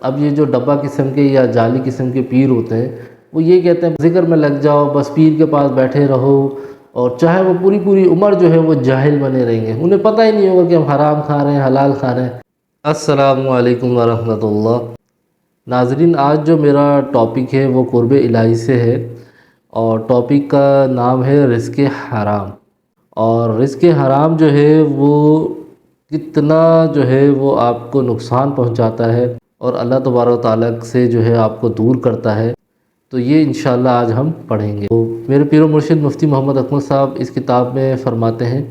اب یہ جو ڈبہ قسم کے یا جعلی قسم کے پیر ہوتے ہیں، وہ یہ کہتے ہیں ذکر میں لگ جاؤ، بس پیر کے پاس بیٹھے رہو، اور چاہے وہ پوری پوری عمر جو ہے وہ جاہل بنے رہیں گے، انہیں پتہ ہی نہیں ہوگا کہ ہم حرام کھا رہے ہیں حلال کھا رہے ہیں۔ السلام علیکم ورحمۃ اللہ۔ ناظرین، آج جو میرا ٹاپک ہے وہ قرب الہی سے ہے، اور ٹاپک کا نام ہے رزق حرام۔ اور رزق حرام جو ہے وہ کتنا جو ہے وہ آپ کو نقصان پہنچاتا ہے اور اللہ تبارک و تعالیٰ سے جو ہے آپ کو دور کرتا ہے، تو یہ انشاءاللہ آج ہم پڑھیں گے۔ تو میرے پیر و مرشد مفتی محمد اکمل صاحب اس کتاب میں فرماتے ہیں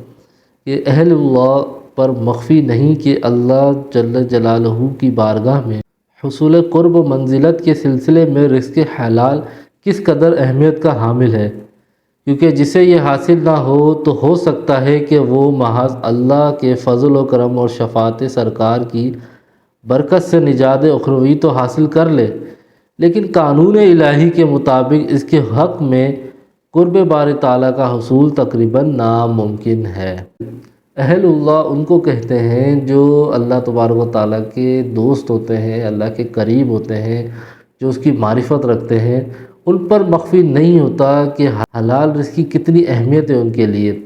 کہ اہل اللہ پر مخفی نہیں کہ اللہ جل جلالہ کی بارگاہ میں حصول قرب و منزلت کے سلسلے میں رزق حلال کس قدر اہمیت کا حامل ہے، کیونکہ جسے یہ حاصل نہ ہو تو ہو سکتا ہے کہ وہ محض اللہ کے فضل و کرم اور شفاعت سرکار کی برکت سے نجات اخروی تو حاصل کر لے، لیکن قانون الہی کے مطابق اس کے حق میں قرب باری تعالیٰ کا حصول تقریباً ناممکن ہے۔ اہل اللہ ان کو کہتے ہیں جو اللہ تبارک و تعالیٰ کے دوست ہوتے ہیں، اللہ کے قریب ہوتے ہیں، جو اس کی معرفت رکھتے ہیں، ان پر مخفی نہیں ہوتا کہ حلال رزق کی کتنی اہمیت ہے ان کے لیے۔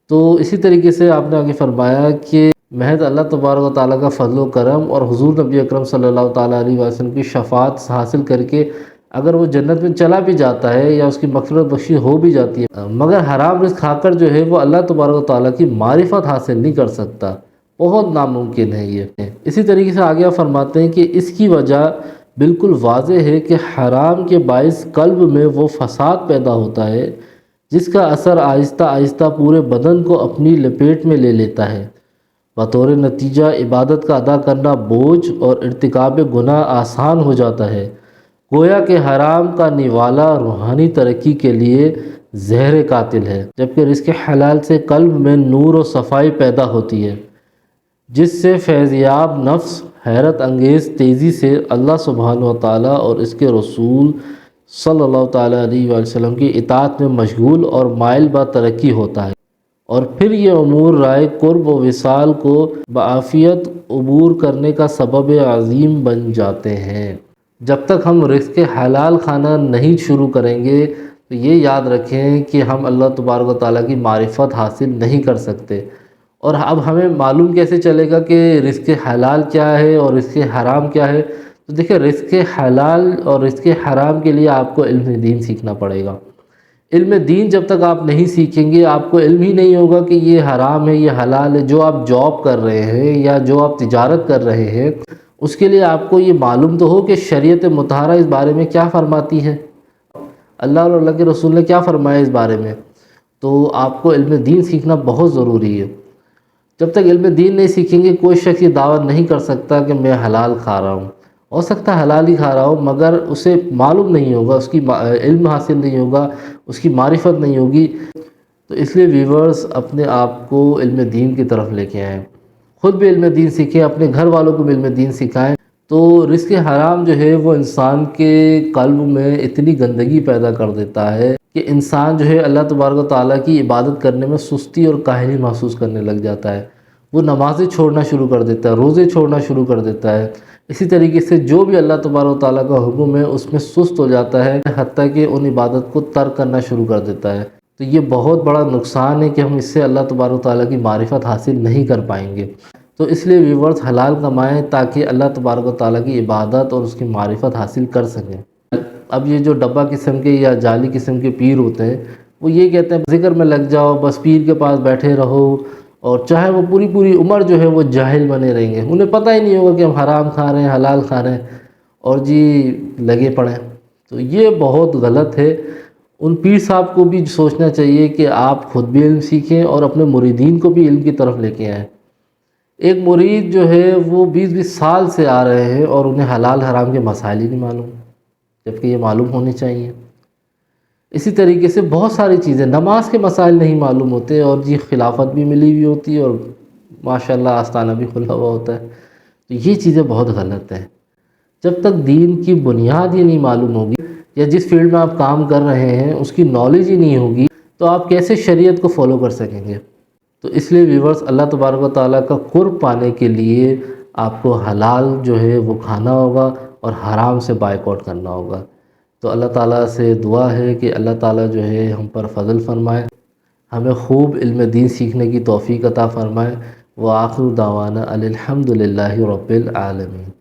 تو اسی طریقے سے آپ نے آگے فرمایا کہ محض اللہ تبارک و تعالیٰ کا فضل و کرم اور حضور نبی اکرم صلی اللہ تعالیٰ علیہ وسلم کی شفاعت حاصل کر کے اگر وہ جنت میں چلا بھی جاتا ہے یا اس کی مغفرت بخشی ہو بھی جاتی ہے، مگر حرام رزق کھا کر جو ہے وہ اللہ تبارک و تعالیٰ کی معرفت حاصل نہیں کر سکتا، بہت ناممکن ہے یہ۔ اسی طریقے سے آگے آپ فرماتے ہیں کہ اس کی وجہ بالکل واضح ہے کہ حرام کے باعث قلب میں وہ فساد پیدا ہوتا ہے جس کا اثر آہستہ آہستہ پورے بدن کو اپنی لپیٹ میں لے لیتا ہے، بطور نتیجہ عبادت کا ادا کرنا بوجھ اور ارتکاب گناہ آسان ہو جاتا ہے، گویا کہ حرام کا نوالا روحانی ترقی کے لیے زہر قاتل ہے، جبکہ رزق حلال سے قلب میں نور و صفائی پیدا ہوتی ہے، جس سے فیضیاب نفس حیرت انگیز تیزی سے اللہ سبحانہ و تعالیٰ اور اس کے رسول صلی اللہ تعالیٰ علیہ وسلم کی اطاعت میں مشغول اور مائل با ترقی ہوتا ہے، اور پھر یہ امور رائے قرب و وصال کو بعافیت عبور کرنے کا سبب عظیم بن جاتے ہیں۔ جب تک ہم رزق حلال کھانا نہیں شروع کریں گے تو یہ یاد رکھیں کہ ہم اللہ تبارک و تعالیٰ کی معرفت حاصل نہیں کر سکتے۔ اور اب ہمیں معلوم کیسے چلے گا کہ رزق حلال کیا ہے اور رزق حرام کیا ہے؟ تو دیکھیں، رزق حلال اور رزق حرام کے لیے آپ کو علم دین سیکھنا پڑے گا۔ علم دین جب تک آپ نہیں سیکھیں گے، آپ کو علم ہی نہیں ہوگا کہ یہ حرام ہے یہ حلال ہے۔ جو آپ جاب کر رہے ہیں یا جو آپ تجارت کر رہے ہیں، اس کے لیے آپ کو یہ معلوم تو ہو کہ شریعت مطہرہ اس بارے میں کیا فرماتی ہے، اللہ اور اللہ کے رسول نے کیا فرمایا اس بارے میں۔ تو آپ کو علم دین سیکھنا بہت ضروری ہے۔ جب تک علم دین نہیں سیکھیں گے، کوئی شخص یہ دعویٰ نہیں کر سکتا کہ میں حلال کھا رہا ہوں۔ ہو سکتا ہے حلال ہی کھا رہا ہوں، مگر اسے معلوم نہیں ہوگا، اس کی علم حاصل نہیں ہوگا، اس کی معرفت نہیں ہوگی۔ تو اس لیے ویورز اپنے آپ کو علم دین کی طرف لے کے آئیں، خود بھی علم دین سیکھیں، اپنے گھر والوں کو بھی علم دین سکھائیں۔ تو رزق حرام جو ہے وہ انسان کے قلب میں اتنی گندگی پیدا کر دیتا ہے کہ انسان جو ہے اللہ تبارک و تعالیٰ کی عبادت کرنے میں سستی اور کاہلی محسوس کرنے لگ جاتا ہے، وہ نمازیں چھوڑنا شروع کر دیتا ہے، روزے چھوڑنا شروع کر دیتا ہے۔ اسی طریقے سے جو بھی اللہ تبارک و تعالیٰ کا حکم ہے اس میں سست ہو جاتا ہے، حتیٰ کہ ان عبادت کو ترک کرنا شروع کر دیتا ہے۔ تو یہ بہت بڑا نقصان ہے کہ ہم اس سے اللہ تبارک و تعالیٰ کی معرفت حاصل نہیں کر پائیں گے۔ تو اس لیے ویورز حلال کمائیں تاکہ اللہ تبارک و تعالیٰ کی عبادت اور اس کی معرفت حاصل کر سکیں۔ اب یہ جو ڈبہ قسم کے یا جعلی قسم کے پیر ہوتے ہیں، وہ یہ کہتے ہیں ذکر میں لگ جاؤ، بس پیر کے پاس بیٹھے رہو، اور چاہے وہ پوری پوری عمر جو ہے وہ جاہل بنے رہیں گے، انہیں پتہ ہی نہیں ہوگا کہ ہم حرام کھا رہے ہیں حلال کھا رہے ہیں، اور جی لگے پڑے ہیں۔ تو یہ بہت غلط ہے۔ ان پیر صاحب کو بھی سوچنا چاہیے کہ آپ خود بھی علم سیکھیں اور اپنے مریدین کو بھی علم کی طرف لے کے آئیں۔ ایک مرید جو ہے وہ 20-20 سال سے آ رہے ہیں اور انہیں حلال حرام کے مسائل ہی نہیں معلوم، جبکہ یہ معلوم ہونے چاہیے۔ اسی طریقے سے بہت ساری چیزیں، نماز کے مسائل نہیں معلوم ہوتے، اور جی خلافت بھی ملی ہوئی ہوتی ہے اور ماشاءاللہ آستانہ بھی کھلا ہوا ہوتا ہے۔ تو یہ چیزیں بہت غلط ہیں۔ جب تک دین کی بنیاد ہی نہیں معلوم ہوگی، یا جس فیلڈ میں آپ کام کر رہے ہیں اس کی نالج ہی نہیں ہوگی، تو آپ کیسے شریعت کو فالو کر سکیں گے؟ تو اس لیے ویورز اللہ تبارک و تعالیٰ کا قرب پانے کے لیے آپ کو حلال جو ہے وہ کھانا ہوگا اور حرام سے بائیکاٹ کرنا ہوگا۔ تو اللہ تعالیٰ سے دعا ہے کہ اللہ تعالیٰ جو ہے ہم پر فضل فرمائے، ہمیں خوب علم دین سیکھنے کی توفیق عطا فرمائے۔ وآخر دعوانا الحمد للہ رب العالمین۔